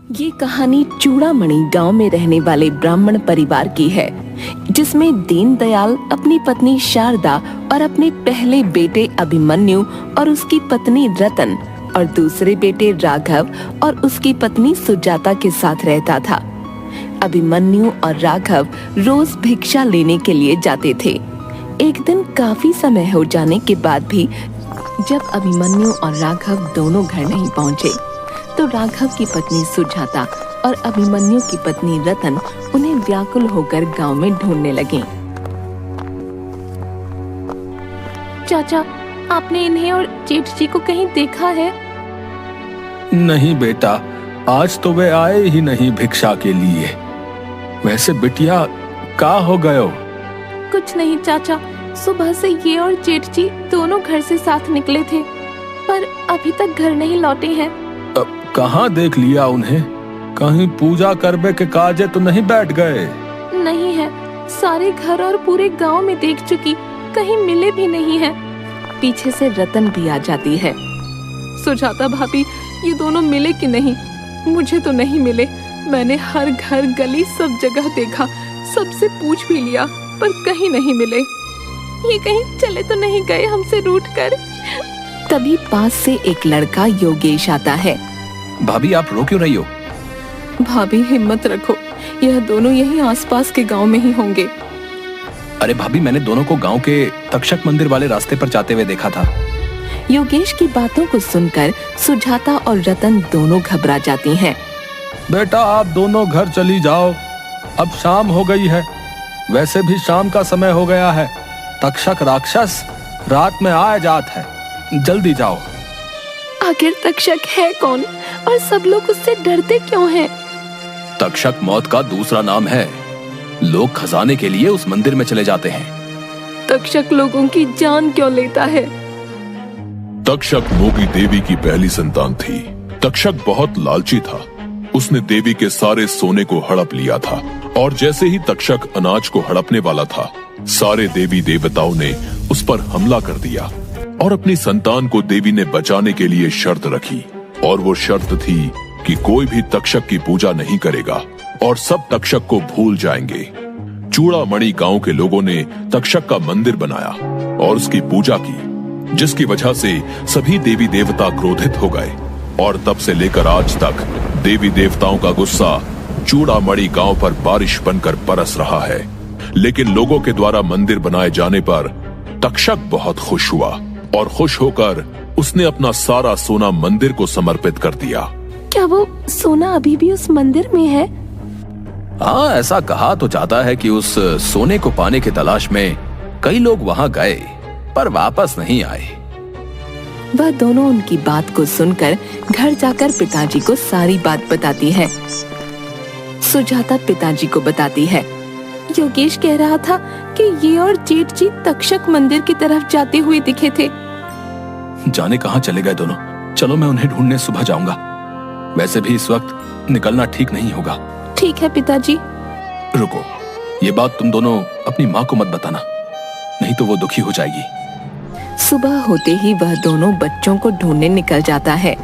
ये कहानी चूड़ामणि गांव में रहने वाले ब्राह्मण परिवार की है, जिसमें दीनदयाल अपनी पत्नी शारदा और अपने पहले बेटे अभिमन्यु और उसकी पत्नी रतन और दूसरे बेटे राघव और उसकी पत्नी सुजाता के साथ रहता था। अभिमन्यु और राघव रोज भिक्षा लेने के लिए जाते थे। एक दिन काफी समय हो जाने के बाद भी जब अभिमन्यु और राघव दोनों घर नहीं पहुँचे, तो राघव की पत्नी सुजाता और अभिमन्यु की पत्नी रतन उन्हें व्याकुल होकर गांव में ढूंढने लगे। चाचा, आपने इन्हें और जेठ जी को कहीं देखा है? नहीं बेटा, आज तो वे आए ही नहीं भिक्षा के लिए। वैसे बिटिया, का हो गयो? कुछ नहीं चाचा, सुबह से ये और जेठ जी दोनों घर से साथ निकले थे, पर अभी तक घर नहीं लौटे हैं। कहाँ देख लिया उन्हें? कहीं पूजा करबे के काजे तो नहीं बैठ गए? नहीं है, सारे घर और पूरे गांव में देख चुकी, कहीं मिले भी नहीं है। पीछे से रतन भी आ जाती है। सुजाता भाभी, ये दोनों मिले कि नहीं? मुझे तो नहीं मिले। मैंने हर घर गली सब जगह देखा, सबसे पूछ भी लिया, पर कहीं नहीं मिले। ये कहीं चले तो नहीं गए हमसे रूठकर? तभी पास से एक लड़का योगेश आता है। भाभी, आप रो क्यों रही हो? भाभी, हिम्मत रखो, यह दोनों यही आसपास के गांव में ही होंगे। अरे भाभी, मैंने दोनों को गांव के तक्षक मंदिर वाले रास्ते पर जाते हुए देखा था। योगेश की बातों को सुनकर सुजाता और रतन दोनों घबरा जाती हैं। बेटा, आप दोनों घर चली जाओ, अब शाम हो गई है। वैसे भी शाम का समय हो गया है। तक्षक राक्षस रात में आ जात है, जल्दी जाओ। आखिर तक्षक है कौन और सब लोग उससे डरते क्यों हैं? तक्षक मौत का दूसरा नाम है। लोग खजाने के लिए उस मंदिर में चले जाते हैं। तक्षक लोगों की जान क्यों लेता है? तक्षक मोगी देवी की पहली संतान थी। तक्षक बहुत लालची था। उसने देवी के सारे सोने को हड़प लिया था, और जैसे ही तक्षक अनाज को हड़पने वाला था, सारे देवी देवताओं ने उस पर हमला कर दिया और अपनी संतान को देवी ने बचाने के लिए शर्त रखी। और वो शर्त थी कि कोई भी तक्षक की पूजा नहीं करेगा और सब तक्षक को भूल जाएंगे। चूड़ामणि गांव के लोगों ने तक्षक का मंदिर बनाया और उसकी पूजा की, जिसकी वजह से सभी देवी देवता क्रोधित हो गए। और तब से लेकर आज तक देवी देवताओं का गुस्सा चूड़ामणि गांव पर बारिश बनकर बरस रहा है। लेकिन लोगों के द्वारा मंदिर बनाए जाने पर तक्षक बहुत खुश हुआ और खुश होकर उसने अपना सारा सोना मंदिर को समर्पित कर दिया। क्या वो सोना अभी भी उस मंदिर में है? हाँ, ऐसा कहा तो जाता है कि उस सोने को पाने की तलाश में कई लोग वहाँ गए, पर वापस नहीं आए। वह दोनों उनकी बात को सुनकर घर जाकर पिताजी को सारी बात बताती है। सुजाता पिताजी को बताती है, योगेश कह रहा था कि ये और जेठ जी तक्षक मंदिर की तरफ जाते हुए दिखे थे। जाने कहाँ चले गए दोनों? चलो, मैं उन्हें ढूंढने सुबह जाऊंगा। वैसे भी इस वक्त निकलना ठीक नहीं होगा। ठीक है पिताजी। रुको, ये बात तुम दोनों अपनी माँ को मत बताना, नहीं तो वो दुखी हो जाएगी। सुबह होते ही वह दोनों बच्चों को ढूंढने निकल जाता है।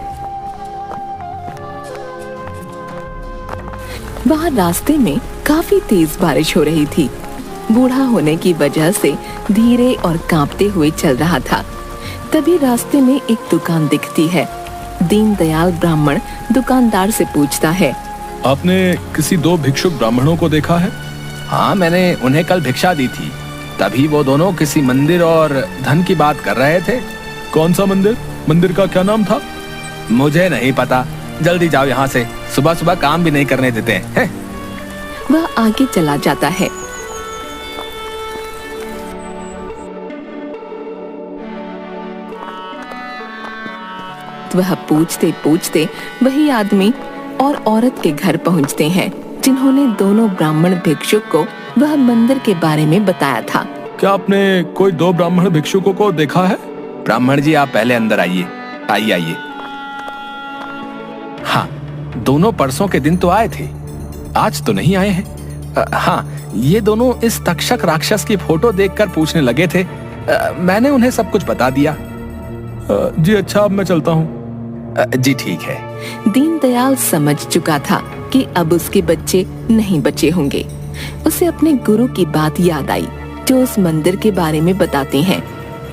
वहाँ रास्ते में काफी तेज बारिश हो रही थी। बूढ़ा होने की वजह से धीरे और कांपते हुए चल रहा था। तभी रास्ते में एक दुकान दिखती है। दीनदयाल ब्राह्मण दुकानदार से पूछता है, आपने किसी दो भिक्षुक ब्राह्मणों को देखा है? हाँ, मैंने उन्हें कल भिक्षा दी थी। तभी वो दोनों किसी मंदिर और धन की बात कर रहे थे। कौन सा मंदिर? मंदिर का क्या नाम था? मुझे नहीं पता। जल्दी जाओ यहाँ से, सुबह सुबह काम भी नहीं करने देते हैं। वह आगे चला जाता है। वह पूछते पूछते वही आदमी और औरत के घर पहुंचते हैं, जिन्होंने दोनों ब्राह्मण भिक्षुक को वह मंदिर के बारे में बताया था। क्या आपने कोई दो ब्राह्मण भिक्षुकों को देखा है? ब्राह्मण जी, आप पहले अंदर आइए। आइए। हाँ, दोनों परसों के दिन तो आए थे, आज तो नहीं आए हैं। हाँ, ये दोनों इस तक्षक राक्षस की फोटो देखकर पूछने लगे थे। मैंने उन्हें सब कुछ बता दिया। जी अच्छा, अब मैं चलता हूँ। जी ठीक है। दीनदयाल समझ चुका था कि अब उसके बच्चे नहीं बचे होंगे। उसे अपने गुरु की बात याद आई जो उस मंदिर के बारे में बताते हैं।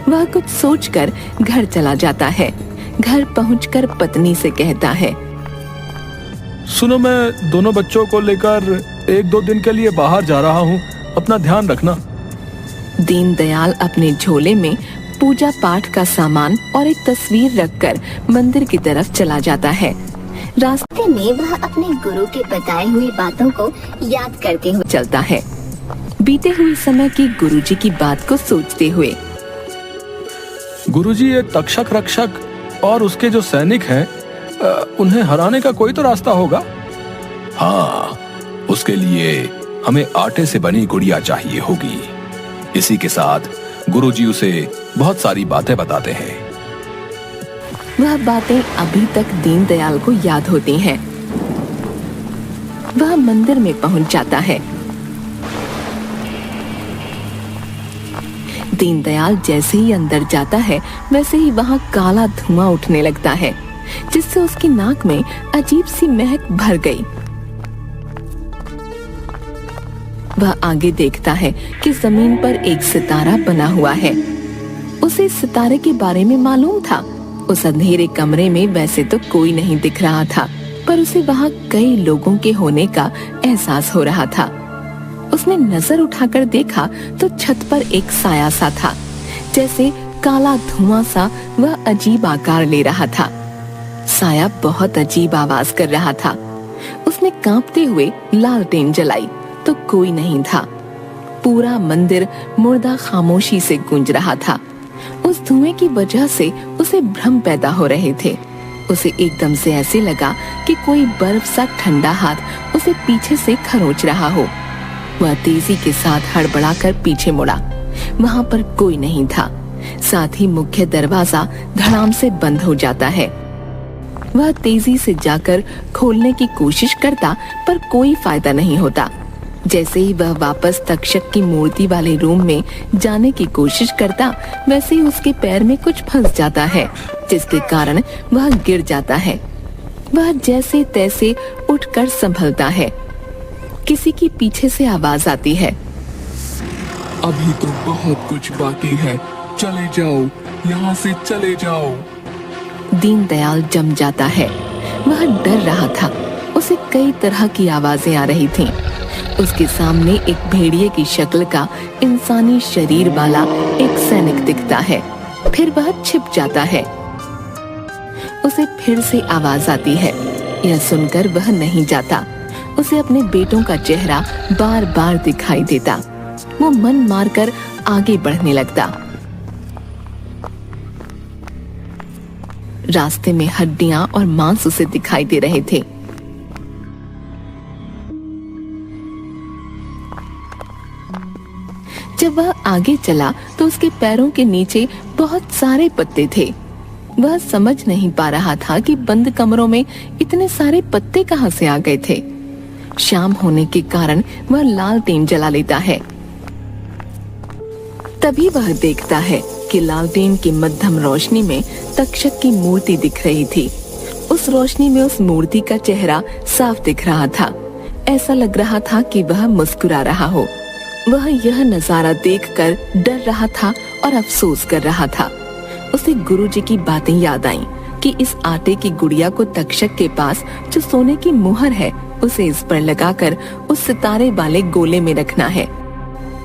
वह कुछ सोचकर घर चला जाता है। घर पहुंचकर पत्नी से कहता है, सुनो, मैं दोनों बच्चों को लेकर 1-2 दिन के लिए बाहर जा रहा हूँ, अपना ध्यान रखना। दीनदयाल अपने झोले में पूजा पाठ का सामान और एक तस्वीर रखकर मंदिर की तरफ चला जाता है। रास्ते में वह अपने गुरु के बताए हुए बातों को याद करते हुए चलता है, बीते हुए समय की गुरुजी की बात को सोचते हुए। गुरुजी, ये तक्षक रक्षक और उसके जो सैनिक हैं, उन्हें हराने का कोई तो रास्ता होगा। हाँ, उसके लिए हमें आटे से बनी गुड़िया चाहिए होगी। इसी के साथ गुरुजी उसे बहुत सारी बातें बताते हैं। वह बातें अभी तक दीनदयाल को याद होती हैं। वह मंदिर में पहुंच जाता है। दीनदयाल जैसे ही अंदर जाता है वैसे ही वहां काला धुआं उठने लगता है, जिससे उसकी नाक में अजीब सी महक भर गई। वह आगे देखता है कि जमीन पर एक सितारा बना हुआ है। उसे इस सितारे के बारे में मालूम था। उस अंधेरे कमरे में वैसे तो कोई नहीं दिख रहा था, पर उसे वहां कई लोगों के होने का एहसास हो रहा था। उसने नजर उठाकर देखा तो छत पर एक साया सा था, जैसे काला धुआं सा वह अजीब आकार ले रहा था। साया बहुत अजीब आवाज कर रहा था। उसने कांपते हुए लालटेन जलाई तो कोई नहीं था। पूरा मंदिर मुर्दा खामोशी से गूंज रहा था। उस धुएं की वजह से उसे भ्रम पैदा हो रहे थे। उसे एकदम से ऐसे लगा कि कोई बर्फ सा ठंडा हाथ उसे पीछे से खरोंच रहा हो। वह तेजी के साथ हड़बड़ाकर पीछे मुड़ा। वहां पर कोई नहीं था। साथ ही मुख्य दरवाजा धड़ाम से बंद हो जाता है। वह तेजी से जाकर खोलने की कोशिश करता, पर कोई फायदा नहीं होता। जैसे ही वह वापस तक्षक की मूर्ति वाले रूम में जाने की कोशिश करता, वैसे ही उसके पैर में कुछ फंस जाता है, जिसके कारण वह गिर जाता है। वह जैसे तैसे उठकर संभलता है। किसी की पीछे से आवाज आती है, अभी तो बहुत कुछ बाकी है, चले जाओ, यहाँ से चले जाओ। दीनदयाल जम जाता है। वह डर रहा था। उसे कई तरह की आवाजें आ रही थीं। उसके सामने एक भेड़िए की शक्ल का इंसानी शरीर वाला एक सैनिक दिखता है। फिर वह छिप जाता है। उसे फिर से आवाज आती है। यह सुनकर वह नहीं जाता। उसे अपने बेटों का चेहरा बार बार दिखाई देता। वो मन मारकर आगे बढ़ने लगता। रास्ते में हड्डियां और मांस उसे दिखाई दे रहे थे। जब वह आगे चला तो उसके पैरों के नीचे बहुत सारे पत्ते थे। वह समझ नहीं पा रहा था कि बंद कमरों में इतने सारे पत्ते कहां से आ गए थे। शाम होने के कारण वह लालटेन जला लेता है। तभी वह देखता है कि लालटेन की मध्यम रोशनी में तक्षक की मूर्ति दिख रही थी। उस रोशनी में उस मूर्ति का चेहरा साफ दिख रहा था। ऐसा लग रहा था कि वह मुस्कुरा रहा हो। वह यह नजारा देखकर डर रहा था और अफसोस कर रहा था। उसे गुरुजी की बातें याद आईं कि इस आटे की गुड़िया को तक्षक के पास जो सोने की मुहर है, उसे इस पर लगाकर उस सितारे वाले गोले में रखना है।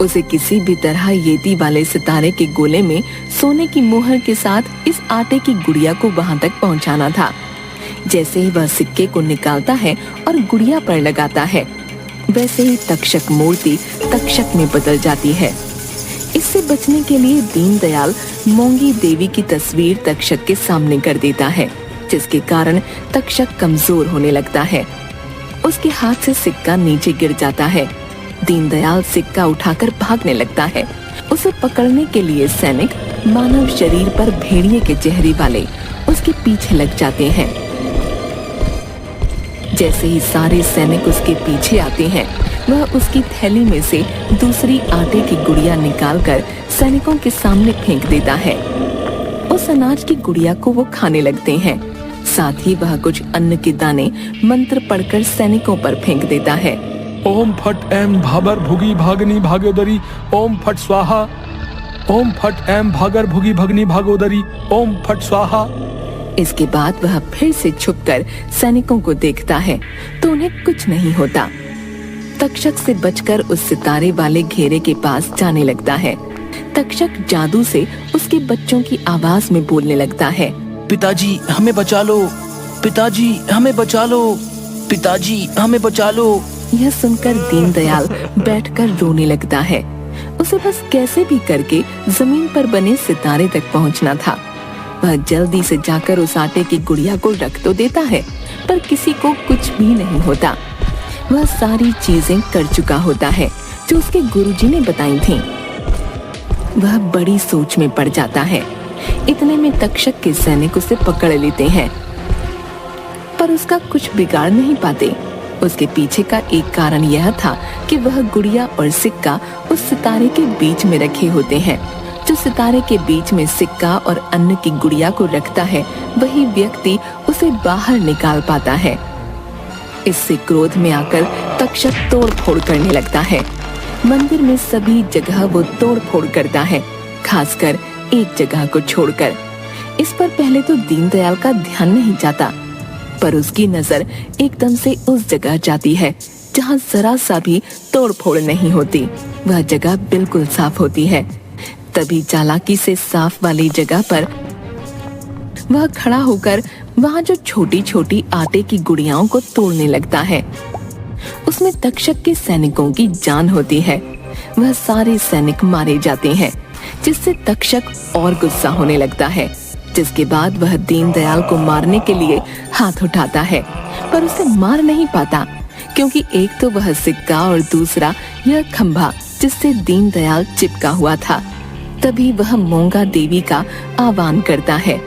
उसे किसी भी तरह येती वाले सितारे के गोले में सोने की मुहर के साथ इस आटे की गुड़िया को वहां तक पहुंचाना था। जैसे ही वह सिक्के को निकालता है और गुड़िया पर लगाता है, वैसे ही तक्षक मूर्ति तक्षक में बदल जाती है। इससे बचने के लिए दीनदयाल मोंगी देवी की तस्वीर तक्षक के सामने कर देता है, जिसके कारण तक्षक कमजोर होने लगता है। उसके हाथ से सिक्का नीचे गिर जाता है। दीनदयाल सिक्का उठाकर भागने लगता है। उसे पकड़ने के लिए सैनिक मानव शरीर पर भेड़िए के चेहरे वाले उसके पीछे लग जाते हैं। जैसे ही सारे सैनिक उसके पीछे आते हैं, वह उसकी थैली में से दूसरी आटे की गुड़िया निकालकर सैनिकों के सामने फेंक देता है। उस अनाज की गुड़िया को वो खाने लगते हैं। साथ ही वह कुछ अन्न के दाने मंत्र पढ़कर सैनिकों पर फेंक देता है। ओम फट एम भाबर भुगी भागनी भागोदरी ओम फट स्वाहा। ओम फट एम भागर भुगी भगनी भागोदरी ओम फट स्वाहा। इसके बाद वह फिर से छुपकर सैनिकों को देखता है तो उन्हें कुछ नहीं होता। तक्षक से बचकर उस सितारे वाले घेरे के पास जाने लगता है। तक्षक जादू से उसके बच्चों की आवाज में बोलने लगता है, पिताजी हमें बचा लो, पिताजी हमें बचा लो, पिताजी हमें बचा लो। यह सुनकर दीनदयाल बैठकर रोने लगता है। उसे बस कैसे भी करके जमीन पर बने सितारे तक पहुंचना था। वह जल्दी से जाकर उस आटे की गुड़िया को रख तो देता है, पर किसी को कुछ भी नहीं होता। वह सारी चीजें कर चुका होता है जो उसके गुरुजी ने बताई थीं। वह बड़ी सोच में पड़ जाता है। इतने में तक्षक के सैनिक उसे पकड़ लेते हैं, पर उसका कुछ बिगाड़ नहीं पाते। उसके पीछे का एक कारण यह था कि वह गुड़िया और सिक्का उस सितारे के बीच में रखे होते हैं। जो सितारे के बीच में सिक्का और अन्न की गुड़िया को रखता है, वही व्यक्ति उसे बाहर निकाल पाता है। इससे क्रोध में आकर तक्षक तोड़ फोड़ करने लगता है। मंदिर में सभी जगह वो तोड़ फोड़ करता है, खासकर एक जगह को छोड़कर। इस पर पहले तो दीनदयाल का ध्यान नहीं जाता, पर उसकी नजर एकदम से उस जगह जाती है जहाँ जरा सा भी तोड़ फोड़ नहीं होती। वह जगह बिल्कुल साफ होती है। तभी चालाकी से साफ वाली जगह पर वह खड़ा होकर वहाँ जो छोटी छोटी आटे की गुड़ियाओं को तोड़ने लगता है। उसमें तक्षक के सैनिकों की जान होती है। वह सारे सैनिक मारे जाते हैं, जिससे तक्षक और गुस्सा होने लगता है। जिसके बाद वह दीनदयाल को मारने के लिए हाथ उठाता है, पर उसे मार नहीं पाता, क्योंकि एक तो वह सिक्का और दूसरा यह खंभा जिससे दीनदयाल चिपका हुआ था। तभी वह मोंगा देवी का आह्वान करता है,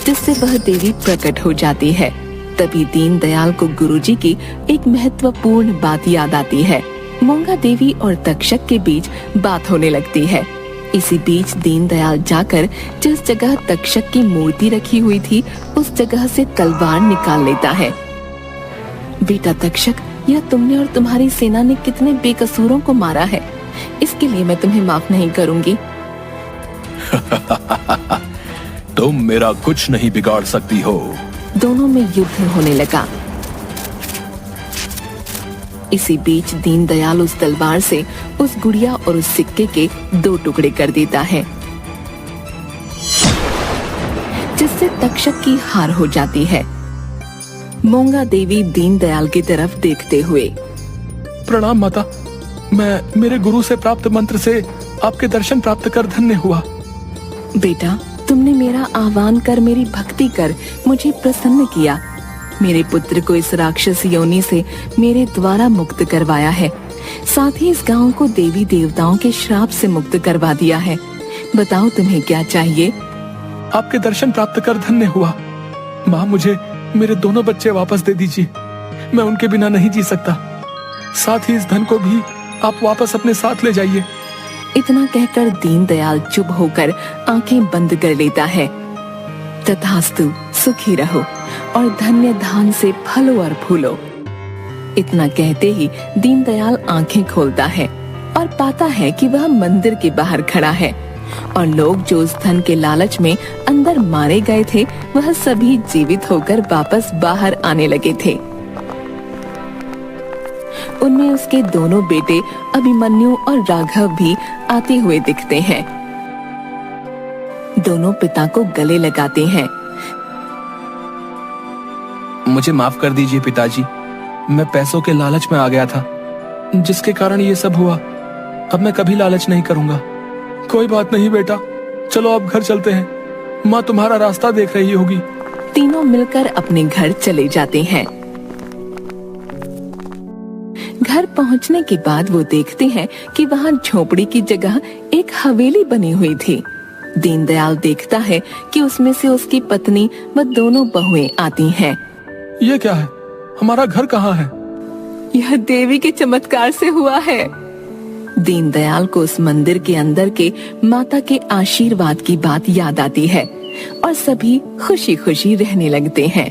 जिससे वह देवी प्रकट हो जाती है। तभी दीनदयाल को गुरुजी की एक महत्वपूर्ण बात याद आती है। मोंगा देवी और तक्षक के बीच बात होने लगती है। इसी बीच दीनदयाल जाकर जिस जगह तक्षक की मूर्ति रखी हुई थी, उस जगह से तलवार निकाल लेता है। बेटा तक्षक, यह तुमने और तुम्हारी सेना ने कितने बेकसूरों को मारा है, इसके लिए मैं तुम्हें माफ नहीं करूंगी। तुम मेरा कुछ नहीं बिगाड़ सकती हो। दोनों में युद्ध होने लगा। इसी बीच दीनदयाल उस तलवार से उस गुड़िया और उस सिक्के के 2 टुकड़े कर देता है, जिससे तक्षक की हार हो जाती है। मोंगा देवी दीनदयाल की तरफ देखते हुए, प्रणाम माता, मैं मेरे गुरु से प्राप्त मंत्र से आपके दर्शन प्राप्त कर धन्य हुआ। बेटा, तुमने मेरा आह्वान कर मेरी भक्ति कर मुझे प्रसन्न किया। मेरे पुत्र को इस राक्षस योनि से मेरे द्वारा मुक्त करवाया है। साथ ही इस गांव को देवी देवताओं के श्राप से मुक्त करवा दिया है। बताओ तुम्हें क्या चाहिए? आपके दर्शन प्राप्त कर धन्य हुआ। माँ, मुझे मेरे दोनों बच्चे वापस दे दीजिए। मैं उनके बिना नहीं जी सकता। साथ ही इस धन को भी आप वापस अपने साथ ले जाइए। इतना कहकर दीनदयाल चुप होकर आंखें बंद कर लेता है। तथास्तु, सुखी रहो और धन्य धान से फलो और फूलो। इतना कहते ही दीनदयाल आंखें खोलता है और पाता है कि वह मंदिर के बाहर खड़ा है और लोग जो उस धन के लालच में अंदर मारे गए थे, वह सभी जीवित होकर वापस बाहर आने लगे थे। उनमें उसके दोनों बेटे अभिमन्यु और राघव भी आते हुए दिखते हैं। दोनों पिता को गले लगाते हैं। मुझे माफ कर दीजिए पिताजी, मैं पैसों के लालच में आ गया था, जिसके कारण ये सब हुआ। अब मैं कभी लालच नहीं करूंगा। कोई बात नहीं बेटा, चलो अब घर चलते हैं। माँ तुम्हारा रास्ता देख रही होगी। तीनों मिलकर अपने घर चले जाते हैं। घर पहुंचने के बाद वो देखते हैं कि वहाँ झोपड़ी की जगह एक हवेली बनी हुई थी। दीनदयाल देखता है कि उसमें से उसकी पत्नी व दोनों बहुएं आती हैं। ये क्या है? हमारा घर कहाँ है? यह देवी के चमत्कार से हुआ है। दीनदयाल को उस मंदिर के अंदर के माता के आशीर्वाद की बात याद आती है और सभी खुशी खुशी रहने लगते हैं।